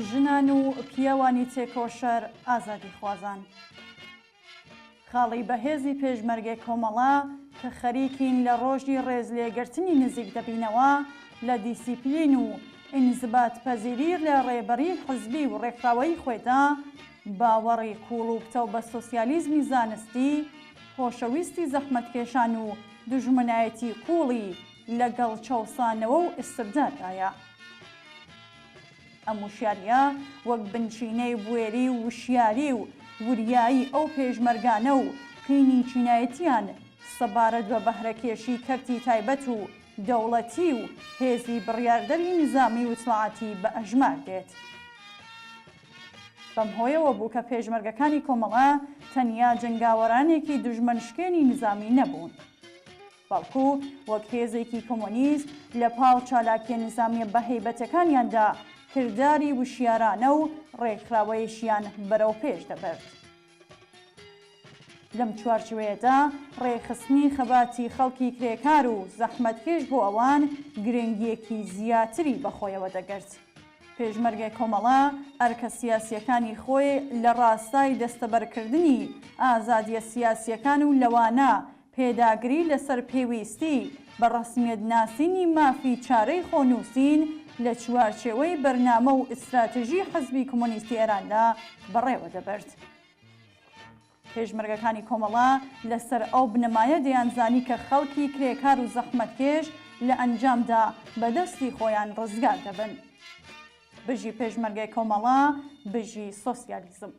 ژنان و پیاوانی تێکۆشەر ئازادی خوازان. خاڵی بەهێزی پێشمەرگەی کۆمەڵا کە خەریکین لە ڕۆژی ڕێزلێگرتنی نزیک دەبینەوە لە دیسیپلین و ئینزبات پەزیری لە ڕێبەری حزبی و ڕێکخراوەی خۆیدا باوەڕی کوڵ و پتە بە سۆسیالیزمی زانستی، خۆشەویستی زەحمەتکێشان و دوژمنایەتی کوڵی لەگەڵ چاوسانەوە و ئستبدادایە. ئەم وشیاریە وەک بنچینەی بوێری و وشیاری و وریایی ئەو پێشمەرگانە و قینی چینایەتیان سەبارەت بە بەهرەکێشی کەرتی تایبەت و دەوڵەتی و هێزی بڕیاردەری نظامی و وتڵاعەتی بە ئەژمار دێت. بەم هۆیەوە بوو کە پێشمەرگەکانی کۆمەڵا تەنیا جنگاوەرانێکی دوژمنشکێنی نظامی نەبوون، بەڵکو وەک هێزێکی کۆمۆنیست لە پاڵ چالاکیە نظامیە بەهەیبەتەکانیاندا کردداری وشیارانە و ڕێکخراوەیەشیان بەرەو پێش دەبرد. لەم چوارچوەیەدا ڕێخستنی خەباتی خەڵکی کرێکار و زەحمەتکێش بۆ ئەوان گرنگیەکی زیاتری بەخۆیەوە دەگرت. پێشمەرگەی کۆمەڵا ئەرکە سیاسیەکانی خۆی لە ڕاستای دەستەبەرکردنی ئازادیە سیاسیەکان و لەوانە پێداگری لەسەر پێویستی بە ڕەسمیەت ناسینی مافی چارەی خۆنووسین لە چوارچێوەی بەرنامە و ئستراتژی حەزبی کۆمۆنیستی ئێراندا بەڕێوە دەبرد. پێشمەرگەکانی کۆمەڵا لەسەر ئەو بنەمایە دەیانزانی کە خەڵکی کرێکار و زەحمەتکێش لە ئەنجامدا بەدەستی خۆیان ڕزگار دەبن. بژی پێشمەرگەی کۆمەڵا بژی سۆسیالیزم.